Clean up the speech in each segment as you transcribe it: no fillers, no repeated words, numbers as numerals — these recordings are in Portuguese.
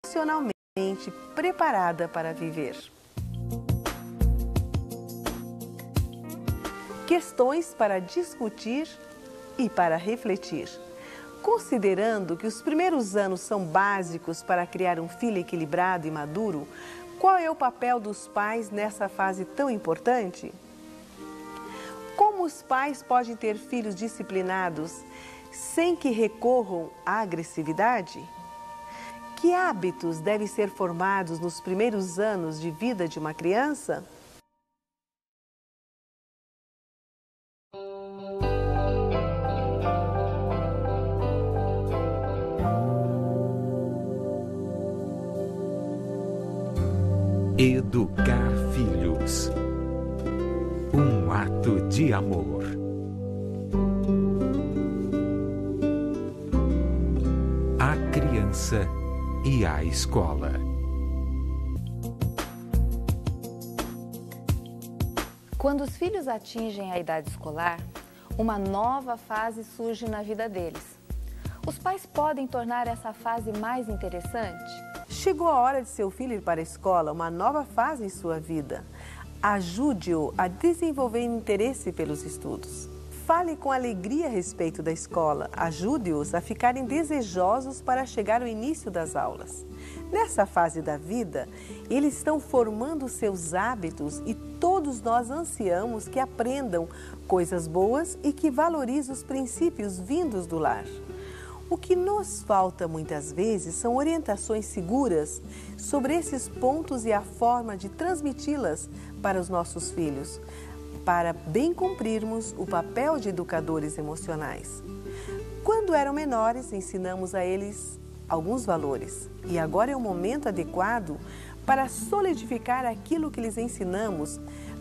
emocionalmente preparada para viver. Questões para discutir e para refletir. Considerando que os primeiros anos são básicos para criar um filho equilibrado e maduro, qual é o papel dos pais nessa fase tão importante? Como os pais podem ter filhos disciplinados sem que recorram à agressividade? Que hábitos devem ser formados nos primeiros anos de vida de uma criança? Educar filhos. Um ato de amor. A criança e a escola. Quando os filhos atingem a idade escolar, uma nova fase surge na vida deles. Os pais podem tornar essa fase mais interessante? Chegou a hora de seu filho ir para a escola, uma nova fase em sua vida. Ajude-o a desenvolver interesse pelos estudos. Fale com alegria a respeito da escola. Ajude-os a ficarem desejosos para chegar ao início das aulas. Nessa fase da vida, eles estão formando seus hábitos e todos nós ansiamos que aprendam coisas boas e que valorizem os princípios vindos do lar. O que nos falta muitas vezes são orientações seguras sobre esses pontos e a forma de transmiti-las para os nossos filhos, para bem cumprirmos o papel de educadores emocionais. Quando eram menores, ensinamos a eles alguns valores e agora é o momento adequado para solidificar aquilo que lhes ensinamos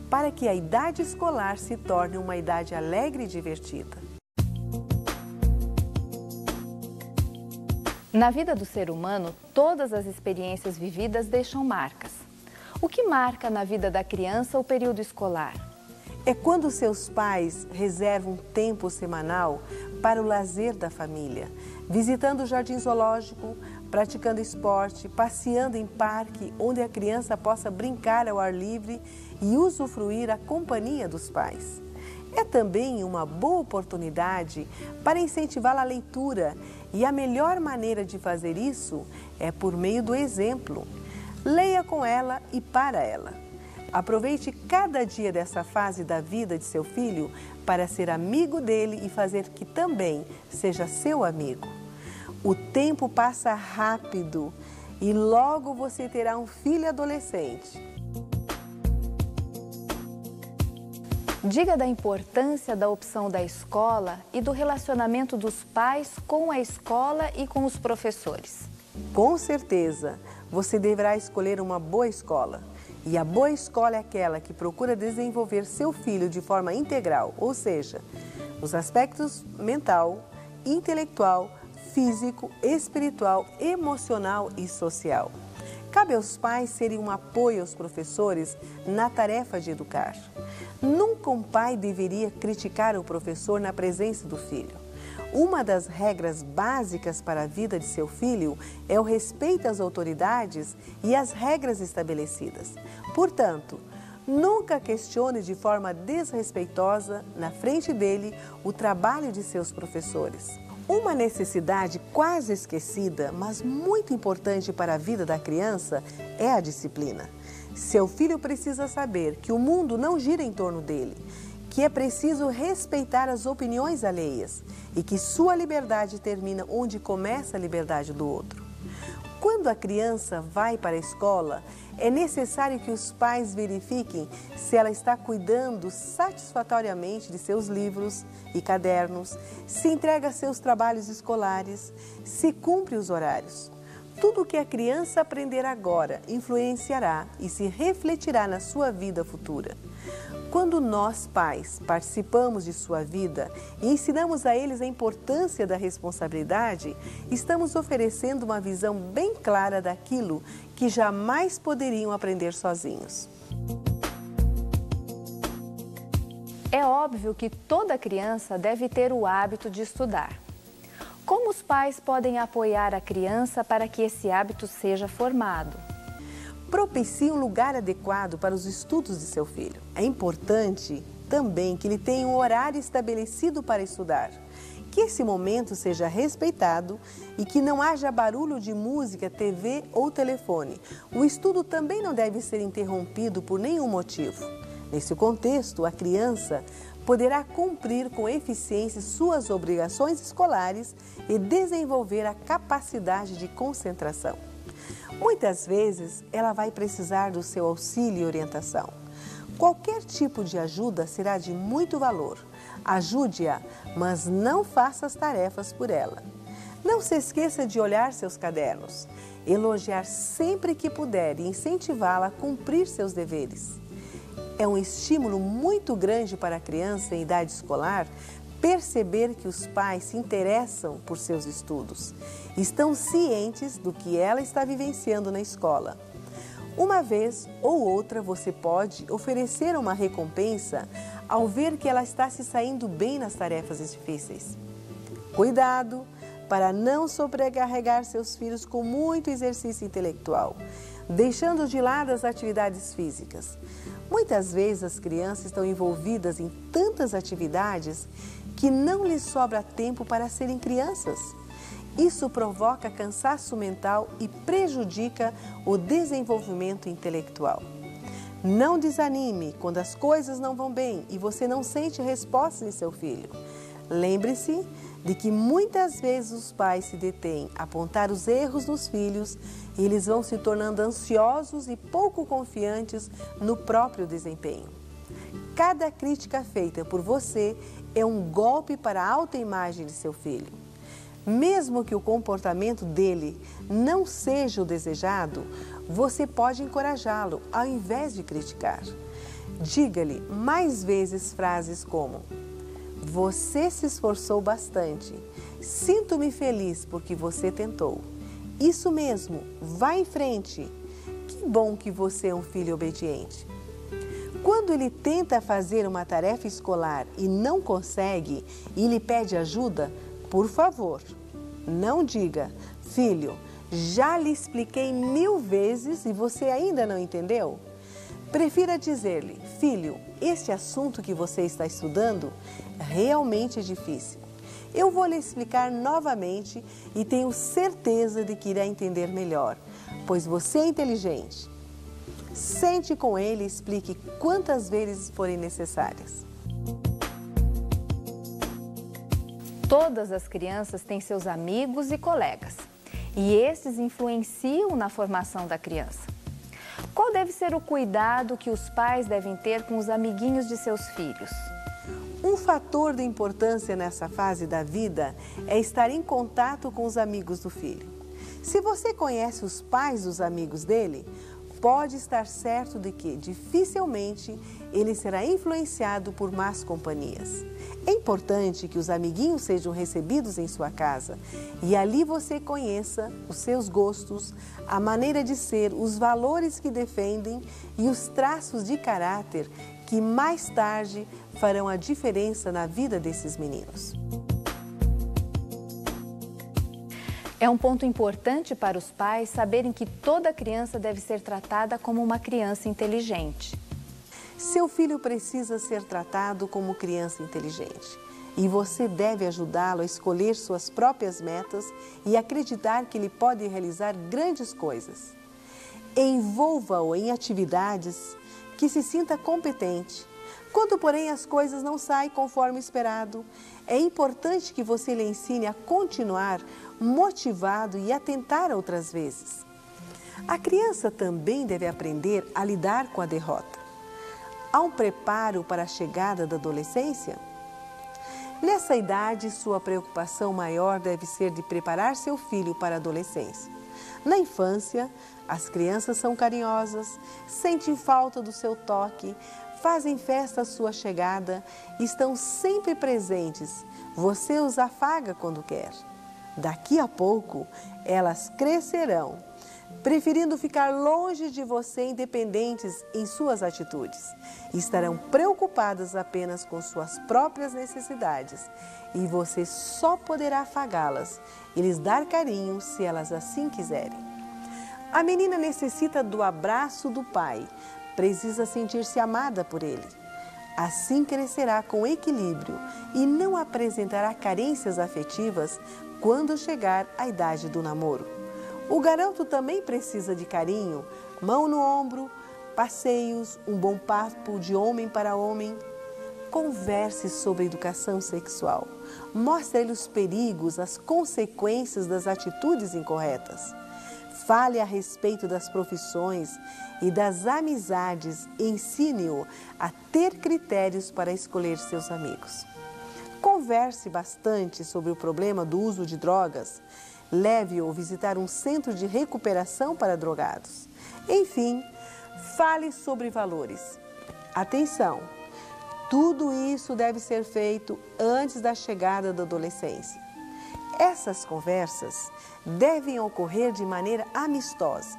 para que a idade escolar se torne uma idade alegre e divertida. Na vida do ser humano, todas as experiências vividas deixam marcas. O que marca na vida da criança o período escolar? É quando seus pais reservam tempo semanal para o lazer da família, visitando o jardim zoológico, praticando esporte, passeando em parque onde a criança possa brincar ao ar livre e usufruir a companhia dos pais. É também uma boa oportunidade para incentivá-la à leitura e a melhor maneira de fazer isso é por meio do exemplo. Leia com ela e para ela. Aproveite cada dia dessa fase da vida de seu filho para ser amigo dele e fazer que também seja seu amigo. O tempo passa rápido e logo você terá um filho adolescente. Diga da importância da opção da escola e do relacionamento dos pais com a escola e com os professores. Com certeza, você deverá escolher uma boa escola. E a boa escola é aquela que procura desenvolver seu filho de forma integral, ou seja, nos aspectos mental, intelectual, físico, espiritual, emocional e social. Cabe aos pais serem um apoio aos professores na tarefa de educar. Nunca um pai deveria criticar o professor na presença do filho. Uma das regras básicas para a vida de seu filho é o respeito às autoridades e às regras estabelecidas. Portanto, nunca questione de forma desrespeitosa, na frente dele, o trabalho de seus professores. Uma necessidade quase esquecida, mas muito importante para a vida da criança, é a disciplina. Seu filho precisa saber que o mundo não gira em torno dele, que é preciso respeitar as opiniões alheias e que sua liberdade termina onde começa a liberdade do outro. Quando a criança vai para a escola, é necessário que os pais verifiquem se ela está cuidando satisfatoriamente de seus livros e cadernos, se entrega seus trabalhos escolares, se cumpre os horários. Tudo o que a criança aprender agora influenciará e se refletirá na sua vida futura. Quando nós, pais, participamos de sua vida e ensinamos a eles a importância da responsabilidade, estamos oferecendo uma visão bem clara daquilo que jamais poderiam aprender sozinhos. É óbvio que toda criança deve ter o hábito de estudar. como os pais podem apoiar a criança para que esse hábito seja formado? Propicie um lugar adequado para os estudos de seu filho. É importante também que ele tenha um horário estabelecido para estudar, que esse momento seja respeitado e que não haja barulho de música, TV ou telefone. O estudo também não deve ser interrompido por nenhum motivo. Nesse contexto, a criança poderá cumprir com eficiência suas obrigações escolares e desenvolver a capacidade de concentração. Muitas vezes, ela vai precisar do seu auxílio e orientação. Qualquer tipo de ajuda será de muito valor. Ajude-a, mas não faça as tarefas por ela. Não se esqueça de olhar seus cadernos, elogiar sempre que puder e incentivá-la a cumprir seus deveres. É um estímulo muito grande para a criança em idade escolar perceber que os pais se interessam por seus estudos, estão cientes do que ela está vivenciando na escola. Uma vez ou outra você pode oferecer uma recompensa ao ver que ela está se saindo bem nas tarefas difíceis. Cuidado para não sobrecarregar seus filhos com muito exercício intelectual, deixando de lado as atividades físicas. Muitas vezes as crianças estão envolvidas em tantas atividades que não lhes sobra tempo para serem crianças. Isso provoca cansaço mental e prejudica o desenvolvimento intelectual. Não desanime quando as coisas não vão bem e você não sente resposta em seu filho. Lembre-se de que muitas vezes os pais se detêm a apontar os erros nos filhos e eles vão se tornando ansiosos e pouco confiantes no próprio desempenho. Cada crítica feita por você é um golpe para a autoimagem de seu filho. Mesmo que o comportamento dele não seja o desejado, você pode encorajá-lo ao invés de criticar. Diga-lhe mais vezes frases como: você se esforçou bastante, sinto-me feliz porque você tentou. Isso mesmo, vá em frente. Que bom que você é um filho obediente. Quando ele tenta fazer uma tarefa escolar e não consegue e lhe pede ajuda, por favor, não diga: filho, já lhe expliquei 1000 vezes e você ainda não entendeu? Prefira dizer-lhe: filho, este assunto que você está estudando realmente é difícil. Eu vou lhe explicar novamente e tenho certeza de que irá entender melhor, pois você é inteligente. Sente com ele e explique quantas vezes forem necessárias. Todas as crianças têm seus amigos e colegas, e estes influenciam na formação da criança. Qual deve ser o cuidado que os pais devem ter com os amiguinhos de seus filhos? Um fator de importância nessa fase da vida é estar em contato com os amigos do filho. Se você conhece os pais dos amigos dele, pode estar certo de que dificilmente ele será influenciado por más companhias. É importante que os amiguinhos sejam recebidos em sua casa e ali você conheça os seus gostos, a maneira de ser, os valores que defendem e os traços de caráter que mais tarde farão a diferença na vida desses meninos. É um ponto importante para os pais saberem que toda criança deve ser tratada como uma criança inteligente. Seu filho precisa ser tratado como criança inteligente e você deve ajudá-lo a escolher suas próprias metas e acreditar que ele pode realizar grandes coisas. Envolva-o em atividades que se sinta competente. Quando, porém, as coisas não saem conforme esperado, é importante que você lhe ensine a continuar motivado e a tentar outras vezes. A criança também deve aprender a lidar com a derrota. Há um preparo para a chegada da adolescência? Nessa idade, sua preocupação maior deve ser de preparar seu filho para a adolescência. Na infância, as crianças são carinhosas, sentem falta do seu toque, fazem festa à sua chegada, estão sempre presentes. Você os afaga quando quer. Daqui a pouco, elas crescerão, preferindo ficar longe de você, independentes em suas atitudes. Estarão preocupadas apenas com suas próprias necessidades e você só poderá afagá-las e lhes dar carinho se elas assim quiserem. A menina necessita do abraço do pai, precisa sentir-se amada por ele. Assim crescerá com equilíbrio e não apresentará carências afetivas quando chegar à idade do namoro. O garoto também precisa de carinho, mão no ombro, passeios, um bom papo de homem para homem. Converse sobre educação sexual. Mostre-lhe os perigos, as consequências das atitudes incorretas. Fale a respeito das profissões e das amizades. Ensine-o a ter critérios para escolher seus amigos. Converse bastante sobre o problema do uso de drogas. Leve-o visitar um centro de recuperação para drogados. Enfim, fale sobre valores. Atenção! Tudo isso deve ser feito antes da chegada da adolescência. Essas conversas devem ocorrer de maneira amistosa.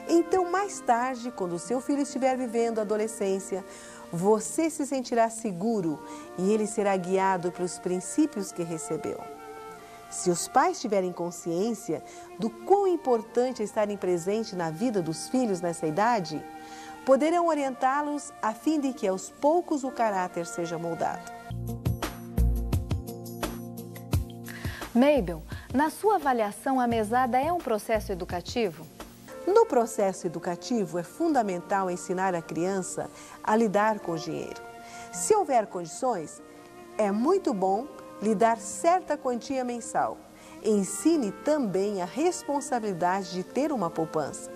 Então, mais tarde, quando o seu filho estiver vivendo a adolescência, você se sentirá seguro e ele será guiado pelos princípios que recebeu. Se os pais tiverem consciência do quão importante é estarem presentes na vida dos filhos nessa idade, poderão orientá-los a fim de que aos poucos o caráter seja moldado. Mabel, na sua avaliação, a mesada é um processo educativo? No processo educativo, é fundamental ensinar a criança a lidar com o dinheiro. Se houver condições, é muito bom lhe dar certa quantia mensal. Ensine também a responsabilidade de ter uma poupança.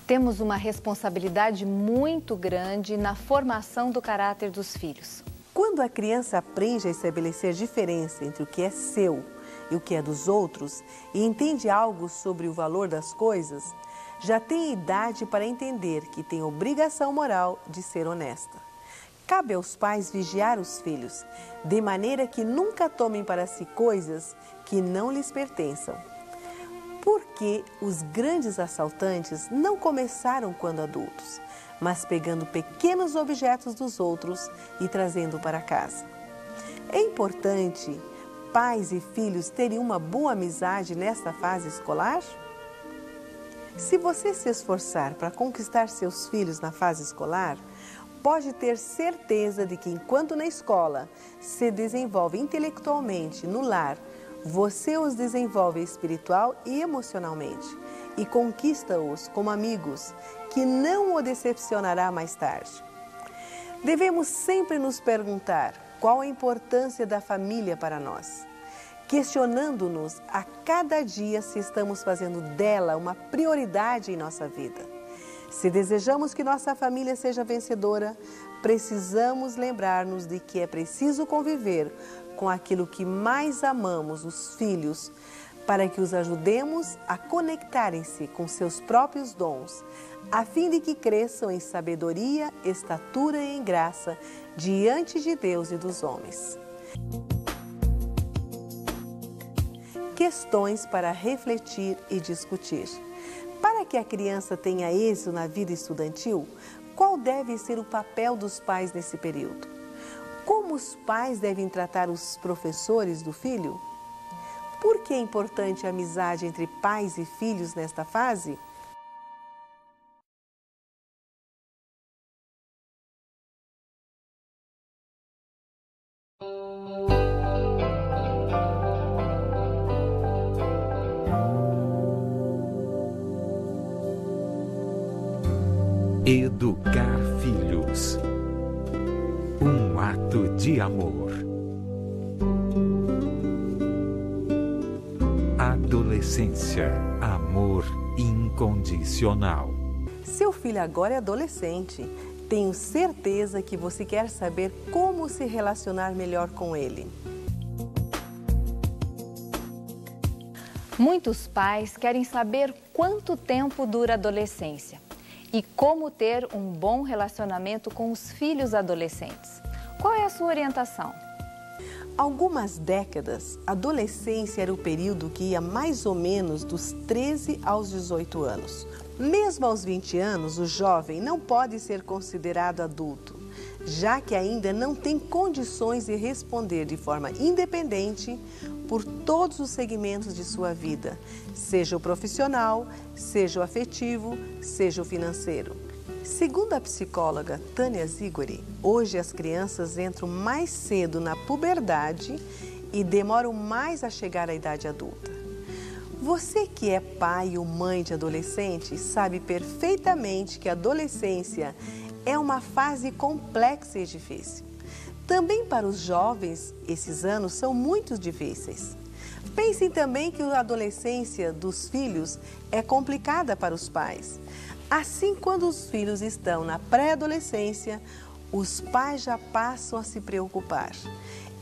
Temos uma responsabilidade muito grande na formação do caráter dos filhos. Quando a criança aprende a estabelecer diferença entre o que é seu e o que é dos outros e entende algo sobre o valor das coisas, já tem idade para entender que tem obrigação moral de ser honesta. Cabe aos pais vigiar os filhos, de maneira que nunca tomem para si coisas que não lhes pertençam. Porque os grandes assaltantes não começaram quando adultos, mas pegando pequenos objetos dos outros e trazendo para casa. É importante pais e filhos terem uma boa amizade nesta fase escolar? Se você se esforçar para conquistar seus filhos na fase escolar, pode ter certeza de que enquanto na escola se desenvolve intelectualmente no lar, você os desenvolve espiritual e emocionalmente e conquista-os como amigos, que não o decepcionará mais tarde. Devemos sempre nos perguntar qual a importância da família para nós, questionando-nos a cada dia se estamos fazendo dela uma prioridade em nossa vida. Se desejamos que nossa família seja vencedora, precisamos lembrar-nos de que é preciso conviver com aquilo que mais amamos, os filhos, para que os ajudemos a conectarem-se com seus próprios dons, a fim de que cresçam em sabedoria, estatura e em graça diante de Deus e dos homens. Questões para refletir e discutir. Para que a criança tenha êxito na vida estudantil, qual deve ser o papel dos pais nesse período? Como os pais devem tratar os professores do filho? Por que é importante a amizade entre pais e filhos nesta fase? Educar filhos. Um ato de amor. Adolescência. Amor incondicional. Seu filho agora é adolescente. Tenho certeza que você quer saber como se relacionar melhor com ele. Muitos pais querem saber quanto tempo dura a adolescência e como ter um bom relacionamento com os filhos adolescentes. Qual é a sua orientação? Algumas décadas, a adolescência era o período que ia mais ou menos dos 13 aos 18 anos. Mesmo aos 20 anos, o jovem não pode ser considerado adulto, já que ainda não tem condições de responder de forma independente por todos os segmentos de sua vida, seja o profissional, seja o afetivo, seja o financeiro. Segundo a psicóloga Tânia Zigori, hoje as crianças entram mais cedo na puberdade e demoram mais a chegar à idade adulta. Você que é pai ou mãe de adolescente sabe perfeitamente que a adolescência é uma fase complexa e difícil. Também para os jovens, esses anos são muito difíceis. Pensem também que a adolescência dos filhos é complicada para os pais. Assim, quando os filhos estão na pré-adolescência, os pais já passam a se preocupar.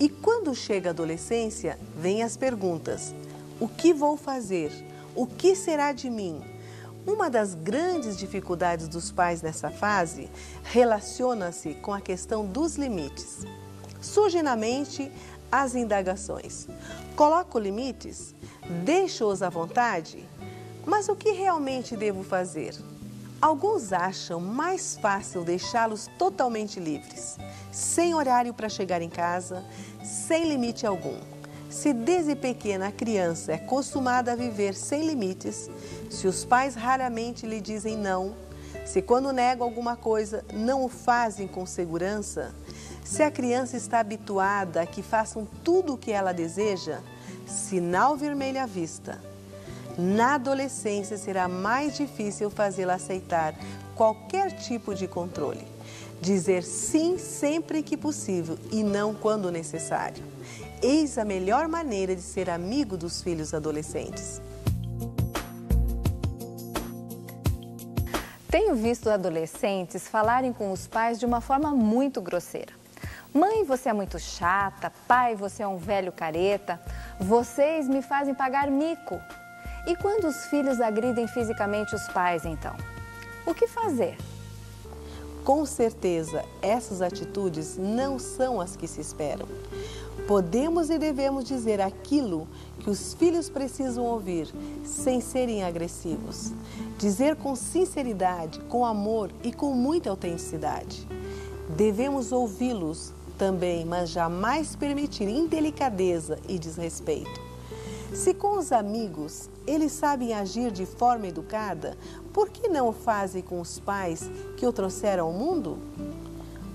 E quando chega a adolescência, vêm as perguntas: o que vou fazer? O que será de mim? Uma das grandes dificuldades dos pais nessa fase relaciona-se com a questão dos limites. Surgem na mente as indagações: coloco limites? Deixo-os à vontade? Mas o que realmente devo fazer? Alguns acham mais fácil deixá-los totalmente livres, sem horário para chegar em casa, sem limite algum. Se desde pequena a criança é acostumada a viver sem limites, se os pais raramente lhe dizem não, se quando negam alguma coisa não o fazem com segurança, se a criança está habituada a que façam tudo o que ela deseja, sinal vermelho à vista. Na adolescência será mais difícil fazê-la aceitar qualquer tipo de controle. Dizer sim sempre que possível e não quando necessário. Eis a melhor maneira de ser amigo dos filhos adolescentes. Tenho visto adolescentes falarem com os pais de uma forma muito grosseira. Mãe, você é muito chata. Pai, você é um velho careta. Vocês me fazem pagar mico. E quando os filhos agridem fisicamente os pais, então? O que fazer? Com certeza, essas atitudes não são as que se esperam. Podemos e devemos dizer aquilo que os filhos precisam ouvir, sem serem agressivos. Dizer com sinceridade, com amor e com muita autenticidade. Devemos ouvi-los também, mas jamais permitir indelicadeza e desrespeito. Se com os amigos eles sabem agir de forma educada, por que não o fazem com os pais que o trouxeram ao mundo?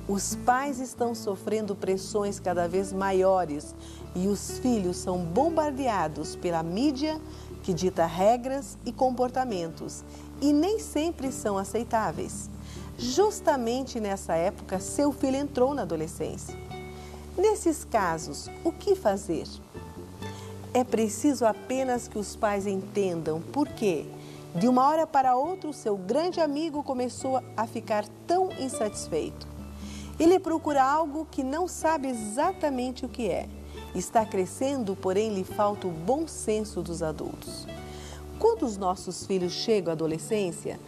Os pais estão sofrendo pressões cada vez maiores e os filhos são bombardeados pela mídia que dita regras e comportamentos e nem sempre são aceitáveis. Justamente nessa época, seu filho entrou na adolescência. Nesses casos, o que fazer? É preciso apenas que os pais entendam por que, de uma hora para outra, o seu grande amigo começou a ficar tão insatisfeito. Ele procura algo que não sabe exatamente o que é. Está crescendo, porém lhe falta o bom senso dos adultos. Quando os nossos filhos chegam à adolescência,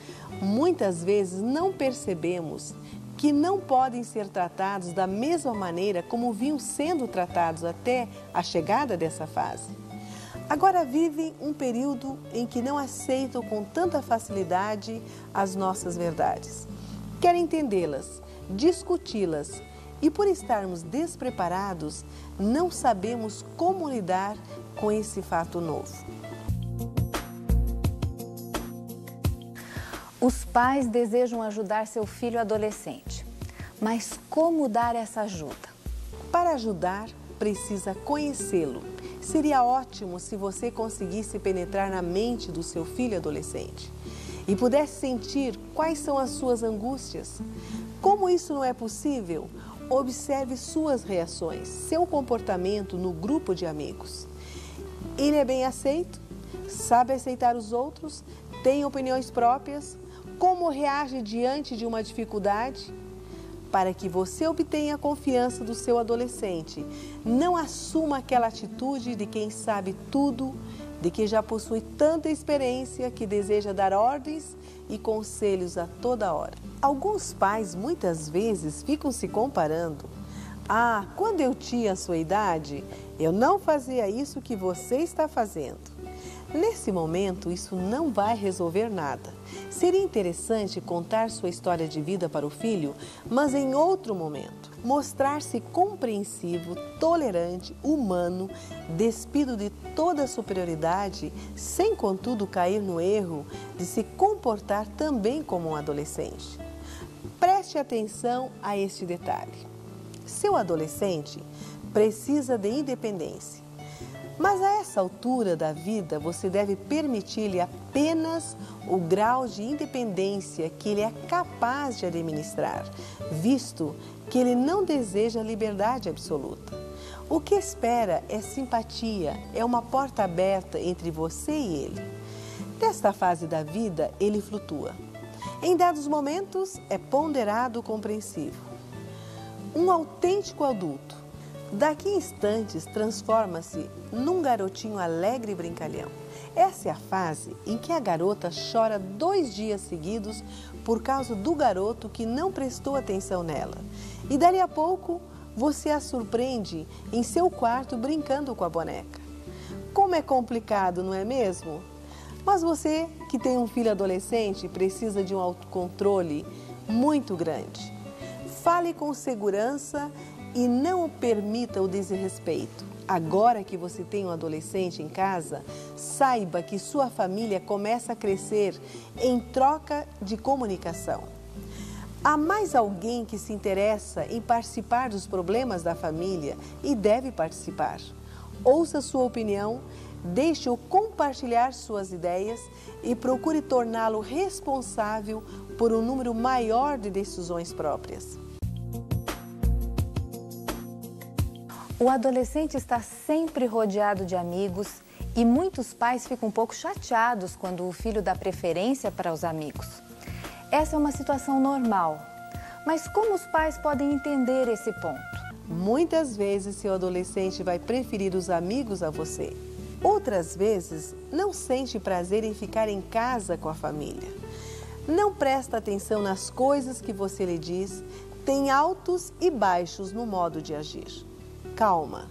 muitas vezes não percebemos que não podem ser tratados da mesma maneira como vinham sendo tratados até a chegada dessa fase. Agora vivem um período em que não aceitam com tanta facilidade as nossas verdades. Querem entendê-las, discuti-las e, por estarmos despreparados, não sabemos como lidar com esse fato novo. Os pais desejam ajudar seu filho adolescente, mas como dar essa ajuda? Para ajudar, precisa conhecê-lo. Seria ótimo se você conseguisse penetrar na mente do seu filho adolescente e pudesse sentir quais são as suas angústias. Como isso não é possível, observe suas reações, seu comportamento no grupo de amigos. Ele é bem aceito? Sabe aceitar os outros? Tem opiniões próprias? Como reage diante de uma dificuldade? Para que você obtenha a confiança do seu adolescente, não assuma aquela atitude de quem sabe tudo, de quem já possui tanta experiência que deseja dar ordens e conselhos a toda hora. Alguns pais muitas vezes ficam se comparando, Ah, quando eu tinha a sua idade, eu não fazia isso que você está fazendo. Nesse momento, isso não vai resolver nada. Seria interessante contar sua história de vida para o filho, mas em outro momento. Mostrar-se compreensivo, tolerante, humano, despido de toda superioridade, sem contudo cair no erro de se comportar também como um adolescente. Preste atenção a este detalhe. Seu adolescente precisa de independência. Mas a essa altura da vida, você deve permitir-lhe apenas o grau de independência que ele é capaz de administrar, visto que ele não deseja liberdade absoluta. O que espera é simpatia, é uma porta aberta entre você e ele. Nesta fase da vida, ele flutua. Em dados momentos, é ponderado, compreensivo. Um autêntico adulto. Daqui a instantes, transforma-se num garotinho alegre e brincalhão. Essa é a fase em que a garota chora 2 dias seguidos por causa do garoto que não prestou atenção nela. E dali a pouco, você a surpreende em seu quarto brincando com a boneca. Como é complicado, não é mesmo? Mas você que tem um filho adolescente precisa de um autocontrole muito grande. Fale com segurança e não permita o desrespeito. Agora que você tem um adolescente em casa, saiba que sua família começa a crescer em troca de comunicação. Há mais alguém que se interessa em participar dos problemas da família e deve participar. Ouça sua opinião, deixe-o compartilhar suas ideias e procure torná-lo responsável por um número maior de decisões próprias. O adolescente está sempre rodeado de amigos e muitos pais ficam um pouco chateados quando o filho dá preferência para os amigos. Essa é uma situação normal, mas como os pais podem entender esse ponto? Muitas vezes seu adolescente vai preferir os amigos a você. Outras vezes não sente prazer em ficar em casa com a família. Não presta atenção nas coisas que você lhe diz, tem altos e baixos no modo de agir. Calma,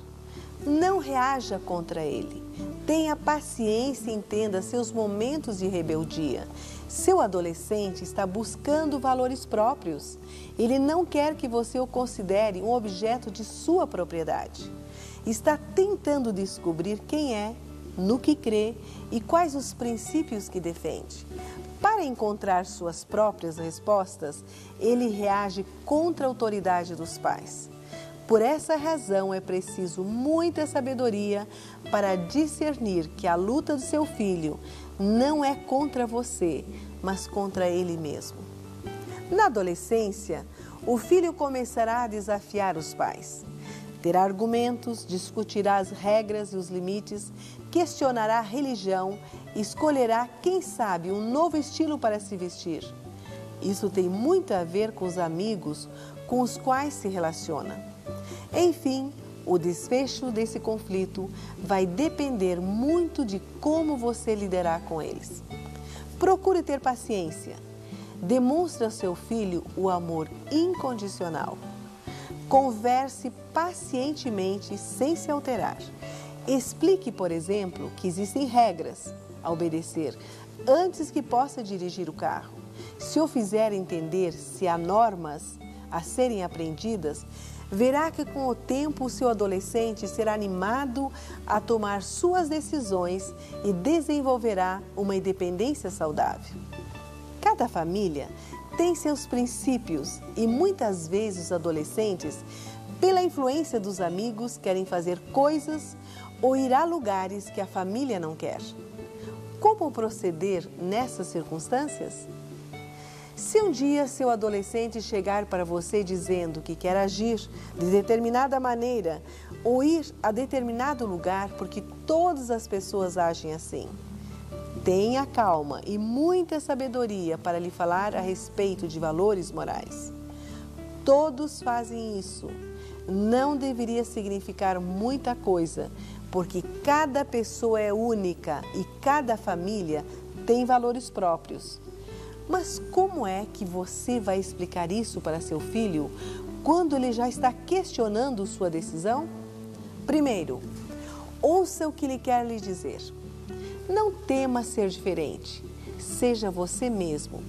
não reaja contra ele. Tenha paciência e entenda seus momentos de rebeldia. Seu adolescente está buscando valores próprios. Ele não quer que você o considere um objeto de sua propriedade. Está tentando descobrir quem é, no que crê e quais os princípios que defende. Para encontrar suas próprias respostas, ele reage contra a autoridade dos pais. Por essa razão, é preciso muita sabedoria para discernir que a luta do seu filho não é contra você, mas contra ele mesmo. Na adolescência, o filho começará a desafiar os pais. Terá argumentos, discutirá as regras e os limites, questionará a religião, escolherá, quem sabe, um novo estilo para se vestir. Isso tem muito a ver com os amigos com os quais se relaciona. Enfim, o desfecho desse conflito vai depender muito de como você lidará com eles. Procure ter paciência. Demonstre ao seu filho o amor incondicional. Converse pacientemente sem se alterar. Explique, por exemplo, que existem regras a obedecer antes que possa dirigir o carro. Se o fizer entender se há normas a serem aprendidas, verá que com o tempo o seu adolescente será animado a tomar suas decisões e desenvolverá uma independência saudável. Cada família tem seus princípios e muitas vezes os adolescentes, pela influência dos amigos, querem fazer coisas ou ir a lugares que a família não quer. Como proceder nessas circunstâncias? Se um dia seu adolescente chegar para você dizendo que quer agir de determinada maneira ou ir a determinado lugar porque todas as pessoas agem assim, tenha calma e muita sabedoria para lhe falar a respeito de valores morais. Todos fazem isso. Não deveria significar muita coisa, porque cada pessoa é única e cada família tem valores próprios. Mas como é que você vai explicar isso para seu filho quando ele já está questionando sua decisão? Primeiro, ouça o que ele quer lhe dizer. Não tema ser diferente. Seja você mesmo.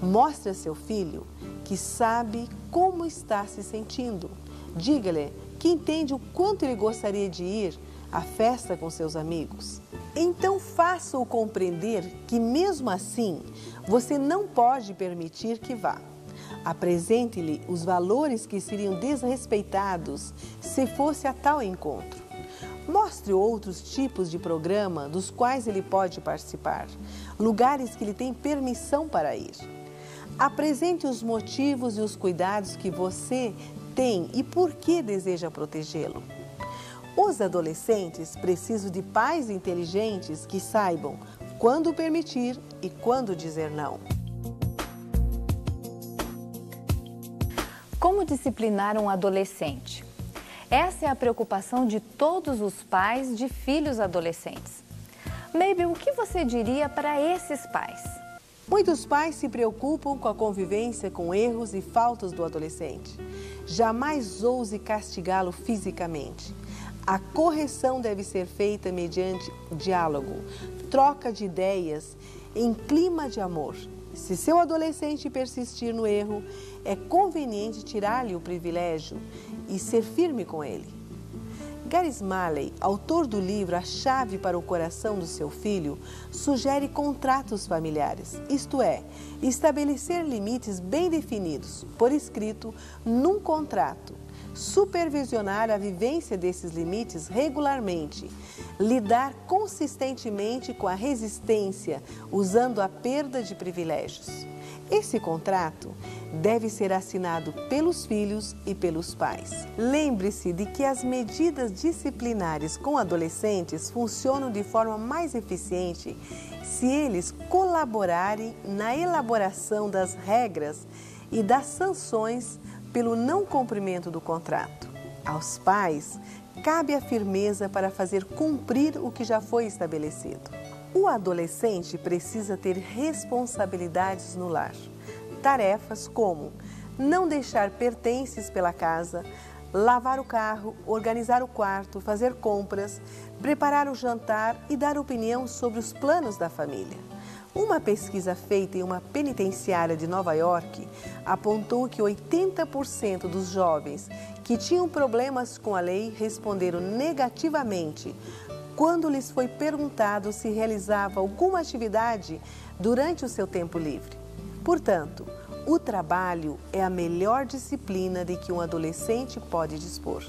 Mostre a seu filho que sabe como está se sentindo. Diga-lhe que entende o quanto ele gostaria de ir à festa com seus amigos. Então faça-o compreender que mesmo assim você não pode permitir que vá. Apresente-lhe os valores que seriam desrespeitados se fosse a tal encontro. Mostre outros tipos de programa dos quais ele pode participar, lugares que ele tem permissão para ir. Apresente os motivos e os cuidados que você tem e por que deseja protegê-lo. Os adolescentes precisam de pais inteligentes que saibam quando permitir e quando dizer não. Como disciplinar um adolescente? Essa é a preocupação de todos os pais de filhos adolescentes. Mabel, o que você diria para esses pais? Muitos pais se preocupam com a convivência com erros e faltas do adolescente. Jamais ouse castigá-lo fisicamente. A correção deve ser feita mediante diálogo, troca de ideias, em clima de amor. Se seu adolescente persistir no erro, é conveniente tirar-lhe o privilégio e ser firme com ele. Gary Smalley, autor do livro A Chave para o Coração do Seu Filho, sugere contratos familiares, isto é, estabelecer limites bem definidos, por escrito, num contrato, supervisionar a vivência desses limites regularmente, lidar consistentemente com a resistência, usando a perda de privilégios. Esse contrato deve ser assinado pelos filhos e pelos pais. Lembre-se de que as medidas disciplinares com adolescentes funcionam de forma mais eficiente se eles colaborarem na elaboração das regras e das sanções pelo não cumprimento do contrato. Aos pais, cabe a firmeza para fazer cumprir o que já foi estabelecido. O adolescente precisa ter responsabilidades no lar. Tarefas como não deixar pertences pela casa, lavar o carro, organizar o quarto, fazer compras, preparar o jantar e dar opinião sobre os planos da família. Uma pesquisa feita em uma penitenciária de Nova York apontou que 80% dos jovens que tinham problemas com a lei responderam negativamente quando lhes foi perguntado se realizava alguma atividade durante o seu tempo livre. Portanto, o trabalho é a melhor disciplina de que um adolescente pode dispor.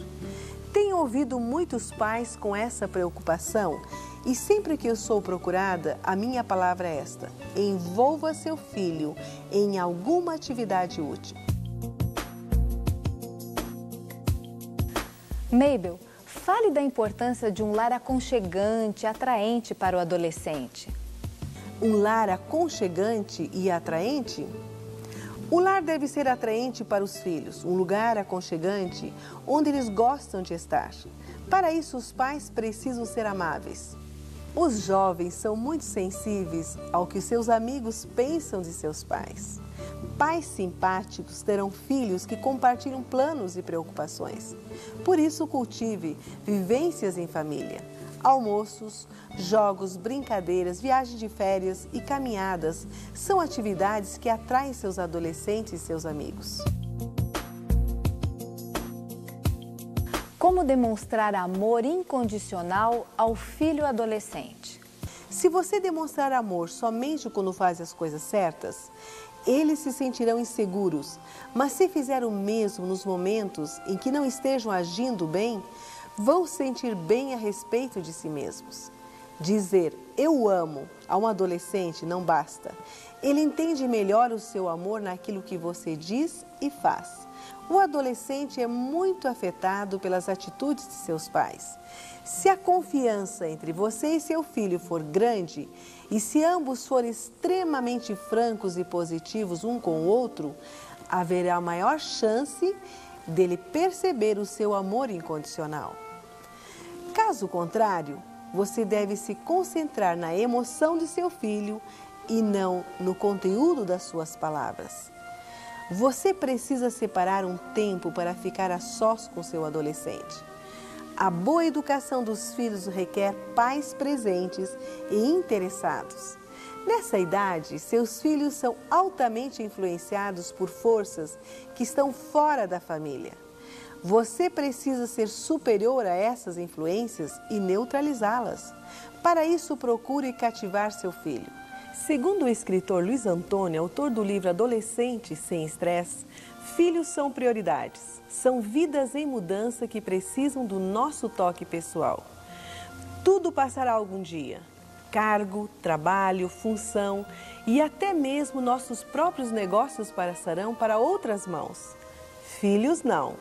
Tenho ouvido muitos pais com essa preocupação e sempre que eu sou procurada, a minha palavra é esta: envolva seu filho em alguma atividade útil. Mabel, fale da importância de um lar aconchegante, atraente para o adolescente. Um lar aconchegante e atraente? O lar deve ser atraente para os filhos, um lugar aconchegante onde eles gostam de estar. Para isso, os pais precisam ser amáveis. Os jovens são muito sensíveis ao que seus amigos pensam de seus pais. Pais simpáticos terão filhos que compartilham planos e preocupações. Por isso, cultive vivências em família. Almoços, jogos, brincadeiras, viagens de férias e caminhadas são atividades que atraem seus adolescentes e seus amigos. Como demonstrar amor incondicional ao filho adolescente? Se você demonstrar amor somente quando faz as coisas certas, eles se sentirão inseguros, mas se fizer o mesmo nos momentos em que não estejam agindo bem, vão sentir bem a respeito de si mesmos. Dizer "eu amo" a um adolescente não basta. Ele entende melhor o seu amor naquilo que você diz e faz. O adolescente é muito afetado pelas atitudes de seus pais. Se a confiança entre você e seu filho for grande e se ambos forem extremamente francos e positivos um com o outro, haverá maior chance dele perceber o seu amor incondicional. Caso contrário, você deve se concentrar na emoção de seu filho e não no conteúdo das suas palavras. Você precisa separar um tempo para ficar a sós com seu adolescente. A boa educação dos filhos requer pais presentes e interessados. Nessa idade, seus filhos são altamente influenciados por forças que estão fora da família. Você precisa ser superior a essas influências e neutralizá-las. Para isso, procure cativar seu filho. Segundo o escritor Luiz Antônio, autor do livro Adolescente Sem Estresse, filhos são prioridades. São vidas em mudança que precisam do nosso toque pessoal. Tudo passará algum dia. Cargo, trabalho, função e até mesmo nossos próprios negócios passarão para outras mãos. Filhos não.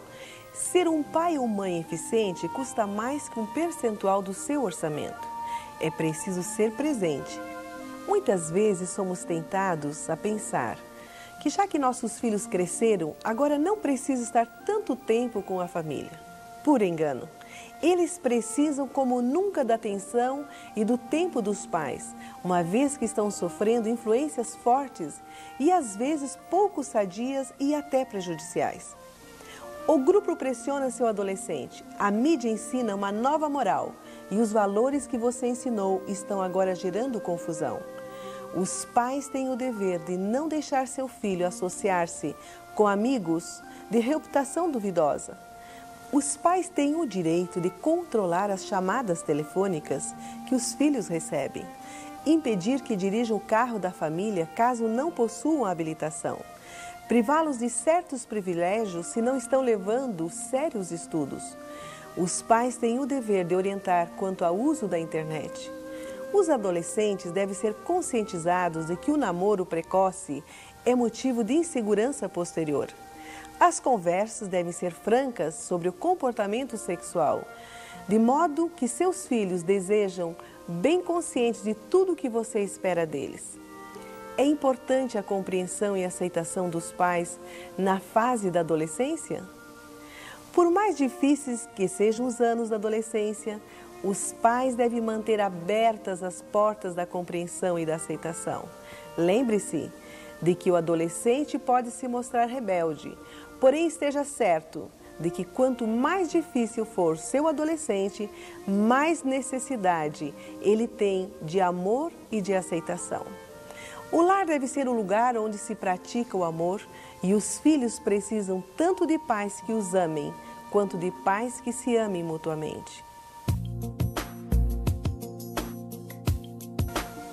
Ser um pai ou mãe eficiente custa mais que um percentual do seu orçamento. É preciso ser presente. Muitas vezes somos tentados a pensar que já que nossos filhos cresceram, agora não precisa estar tanto tempo com a família. Por engano. Eles precisam como nunca da atenção e do tempo dos pais, uma vez que estão sofrendo influências fortes e às vezes pouco sadias e até prejudiciais. O grupo pressiona seu adolescente, a mídia ensina uma nova moral e os valores que você ensinou estão agora gerando confusão. Os pais têm o dever de não deixar seu filho associar-se com amigos de reputação duvidosa. Os pais têm o direito de controlar as chamadas telefônicas que os filhos recebem, impedir que dirijam o carro da família caso não possuam habilitação, privá-los de certos privilégios se não estão levando sérios estudos. Os pais têm o dever de orientar quanto ao uso da internet. Os adolescentes devem ser conscientizados de que o namoro precoce é motivo de insegurança posterior. As conversas devem ser francas sobre o comportamento sexual, de modo que seus filhos desejam bem conscientes de tudo o que você espera deles. É importante a compreensão e aceitação dos pais na fase da adolescência? Por mais difíceis que sejam os anos da adolescência, os pais devem manter abertas as portas da compreensão e da aceitação. Lembre-se de que o adolescente pode se mostrar rebelde, porém esteja certo de que quanto mais difícil for seu adolescente, mais necessidade ele tem de amor e de aceitação. O lar deve ser o lugar onde se pratica o amor e os filhos precisam tanto de pais que os amem, quanto de pais que se amem mutuamente.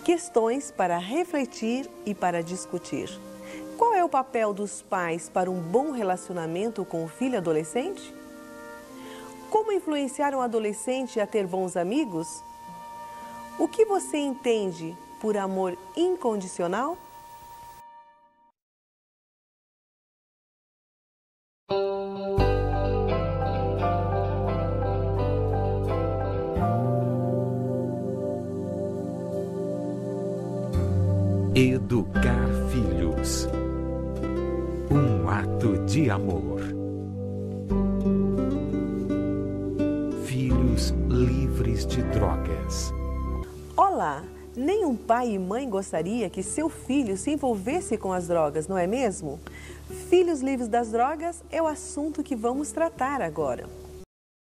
Questões para refletir e para discutir. Qual é o papel dos pais para um bom relacionamento com o filho adolescente? Como influenciar um adolescente a ter bons amigos? O que você entende por amor incondicional? Educar filhos. Um ato de amor. Filhos livres de drogas. Olá! Nenhum pai e mãe gostaria que seu filho se envolvesse com as drogas, não é mesmo? Filhos livres das drogas é o assunto que vamos tratar agora.